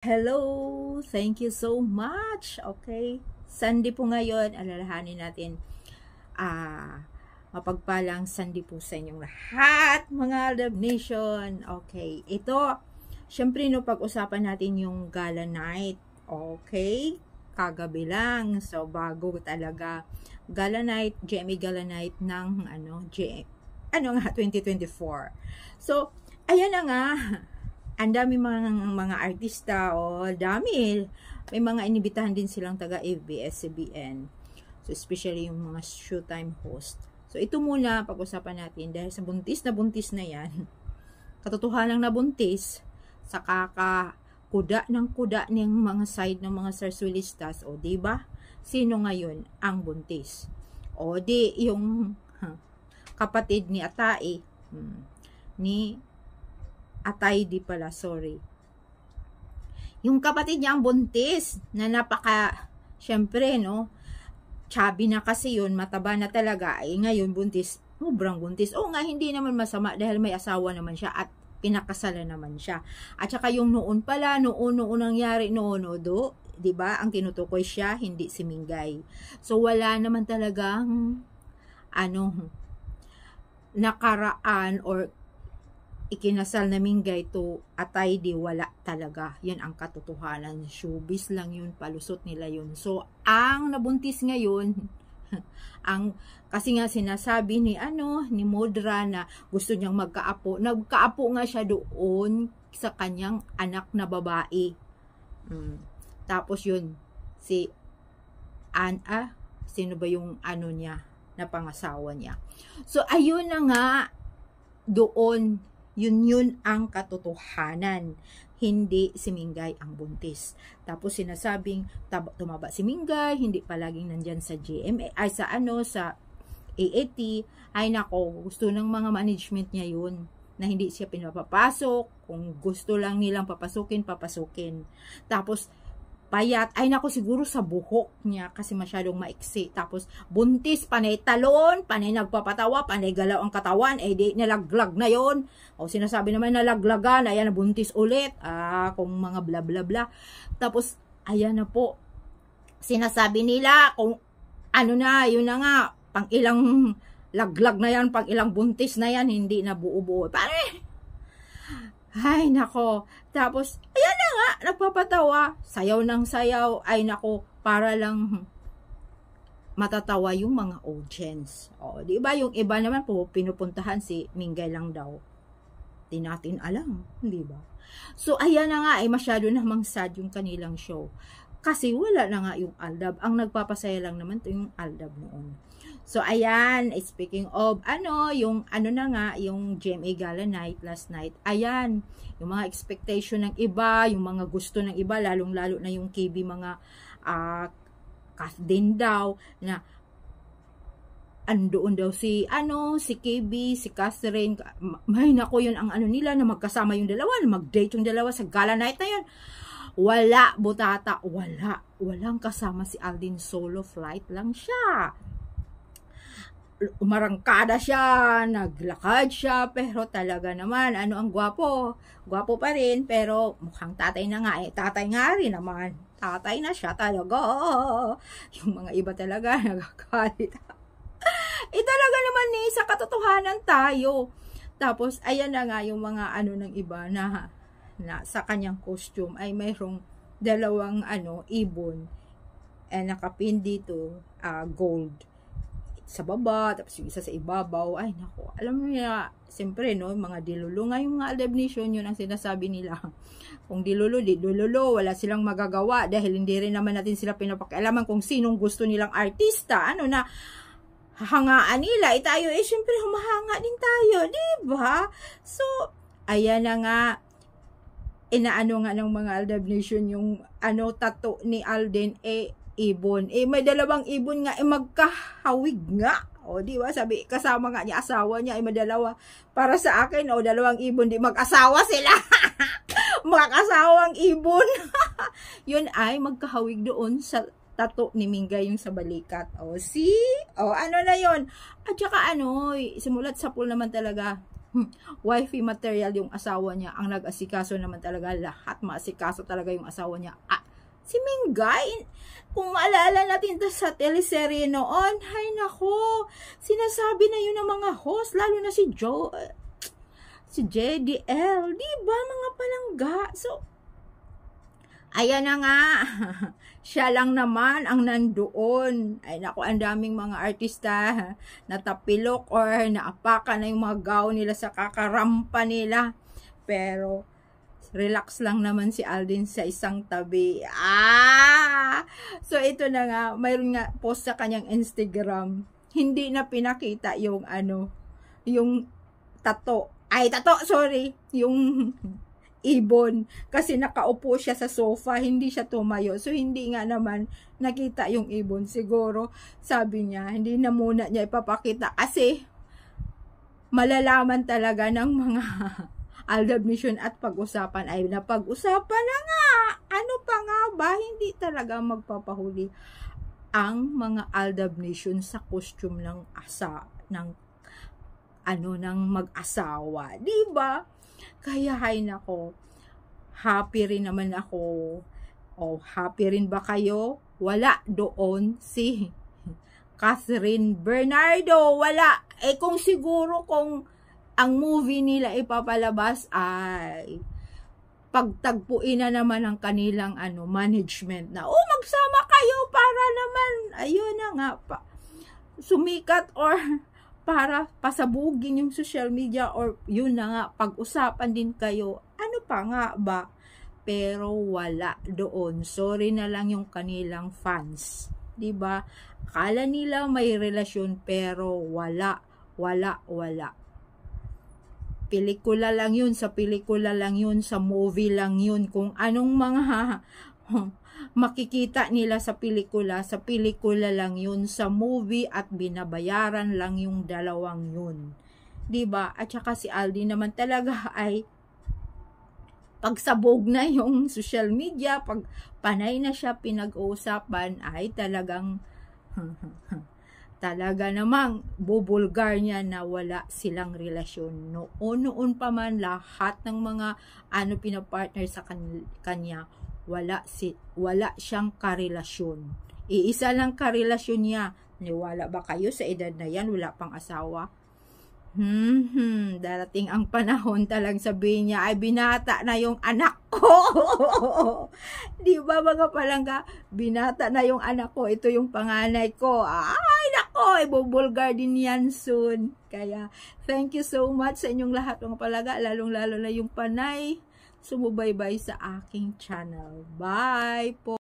Hello! Thank you so much! Okay? Sunday po ngayon, alalahanin natin, mapagpalang Sunday po sa inyong lahat, mga Love Nation. Okay, ito, syempre no, pag-usapan natin yung gala night. Okay? Kagabi lang. So, bago talaga. Gala night, GMA Gala night ng, 2024. So, ayan na nga, ang dami mga artista dami. May mga inibitahan din silang taga ABS-CBN. So, especially yung mga showtime host. So, ito muna pag-usapan natin dahil sa buntis na yan. Katotohanan na buntis sa kuda ng mga side ng mga sarsuelistas. O, diba? Sino ngayon ang buntis? O, di yung kapatid ni Atay. Atay di pala, sorry. Yung kapatid niya ang buntis, na syempre, no, chubby na kasi yun, mataba na talaga, ngayon buntis, sobrang buntis. O nga, hindi naman masama dahil may asawa naman siya at pinakasalan naman siya. At saka yung noon pala, noon nangyari, diba, ang tinutukoy siya, hindi si Mingay. So, wala naman talagang, nakaraan or ikinasal na Mingay to Atay di wala talaga. Yan ang katotohanan. Showbiz lang yun. Palusot nila yun. So, ang nabuntis ngayon, kasi nga sinasabi ni Modra na gusto niyang magkaapo. Nagkaapo nga siya doon sa kanyang anak na babae. Tapos yun, si sino ba yung niya, na pangasawa niya. So, ayun na nga, doon, yun ang katotohanan. Hindi si Mingay ang buntis. Tapos sinasabing tumaba si Mingay, hindi palaging nandyan sa GMA, sa AAT. Ay nako, gusto ng mga management niya yun, na hindi siya pinapapasok. Kung gusto lang nilang papasukin. Tapos payat, ay nako, siguro sa buhok niya kasi masyadong maiksi. Tapos buntis, panay talon, panay nagpapatawa, panay galaw ang katawan, di nalaglag na yon. O sinasabi naman nalaglagan, ayan na buntis ulit, kung mga bla bla bla. Tapos ayan na po, sinasabi nila kung yun na nga, pang ilang laglag na yan, pang ilang buntis na yan, hindi na buo-buo. Ay, nako. Tapos, ayan na nga, nagpapatawa. Sayaw ng sayaw. Ay, nako, para lang matatawa yung mga audience. O, di ba yung iba naman po, pinupuntahan si Mingay lang daw. Di natin alam, di ba? So, ayan na nga, masyado namang sad yung kanilang show. Kasi wala na nga yung Aldab. Ang nagpapasaya lang naman to yung Aldab noon. So, ayan, speaking of, yung GMA Gala Night last night, ayan, yung mga expectation ng iba, yung mga gusto ng iba, lalong-lalo na yung KB mga din daw, na andoon daw si KB, si Catherine, may nako yun ang nila, na magkasama yung dalawa, na mag-date yung dalawa sa Gala Night na yun. Wala, butata, walang kasama si Aldin, solo flight lang siya. Umarangkada siya, naglakad siya, pero talaga naman, ang gwapo pa rin, pero mukhang tatay na nga, tatay nga rin naman, tatay na siya talaga, yung mga iba talaga, nagagalit, talaga naman sa katotohanan tayo. Tapos, ayan na nga, yung mga ng iba, na sa kanyang costume, ay mayroong dalawang, ibon, nakapin dito, gold, sa baba, tapos yung isa sa ibabaw. Ay nako, alam mo niya, siyempre no, mga dilulo nga yung mga Love Nation, yun ang sinasabi nila. Kung dilulo, wala silang magagawa dahil hindi rin naman natin sila pinapakialaman kung sinong gusto nilang artista, na hahangaan nila, tayo siyempre humahanga din tayo, di ba? So, ayan na nga, inaano nga ng mga Love Nation yung tattoo ni Alden, ibon. May dalawang ibon nga, magkahawig nga. O, di ba? Sabi, kasama nga niya, asawa niya, madalawa. Para sa akin, dalawang ibon, di mag-asawa sila. Mag-asawang ibon. Yun ay magkahawig doon sa tattoo ni Mingay, yung sa balikat. O, see? O, na yun? At saka simulat sa pool naman talaga, wifey material yung asawa niya. Ang nag-asikaso naman talaga lahat. Maasikaso talaga yung asawa niya. Si Mingay, kung maalala natin sa teleserye noon, hay nako, sinasabi na yun ng mga host, lalo na si JDL, di ba mga palangga? So, ayan na nga, siya lang naman ang nandoon. Ay nako, ang daming mga artista natapilok or naapakan na yung mga gown nila sa kakarampa nila. Pero, relax lang naman si Alden sa isang tabi. So ito na nga, mayroon nga post sa kanyang Instagram. Hindi na pinakita yung yung yung ibon. Kasi nakaupo siya sa sofa, hindi siya tumayo. So hindi nga naman nakita yung ibon. Siguro, sabi niya, hindi na muna niya ipapakita kasi malalaman talaga ng mga Aldab Nation at pag-usapan ay napag-usapan na nga. Ano pa nga ba? Hindi talaga magpapahuli ang mga Aldab Nation sa costume ng mag-asawa. Diba? Kaya hay nako, happy rin naman ako. Happy rin ba kayo? Wala doon si Catherine Bernardo. Wala. Kung siguro kung ang movie nila ipapalabas ay pagtagpuin na naman ang kanilang management na magsama kayo para naman ayun na nga sumikat or para pasabugin yung social media or yun na nga pag-usapan din kayo. Ano pa nga ba? Pero wala doon. Sorry na lang yung kanilang fans. 'Di ba? Akala nila may relasyon pero wala. Pelikula lang yun, sa pelikula lang yun, sa movie lang yun. Kung anong mga makikita nila sa pelikula lang yun, sa movie at binabayaran lang yung dalawang yun. Diba? At saka si Aldi naman talaga ay pagsabog na yung social media, pag panay na siya pinag-uusapan ay talagang talaga namang bubulgar niya na wala silang relasyon. Noon pa man lahat ng mga pinapartner sa kanya, wala siyang karelasyon. Iisa lang karelasyon niya. Niwala ba kayo sa edad na yan, wala pang asawa? Darating ang panahon talang sabihin niya ay binata na yung anak ko. Di ba mga palangga? Binata na yung anak ko. Ito yung panganay ko. Ay nako, ibubulgar din yan soon. Kaya thank you so much sa inyong lahat mga palangga. Lalong lalo na yung panay sumubaybay sa aking channel. Bye po.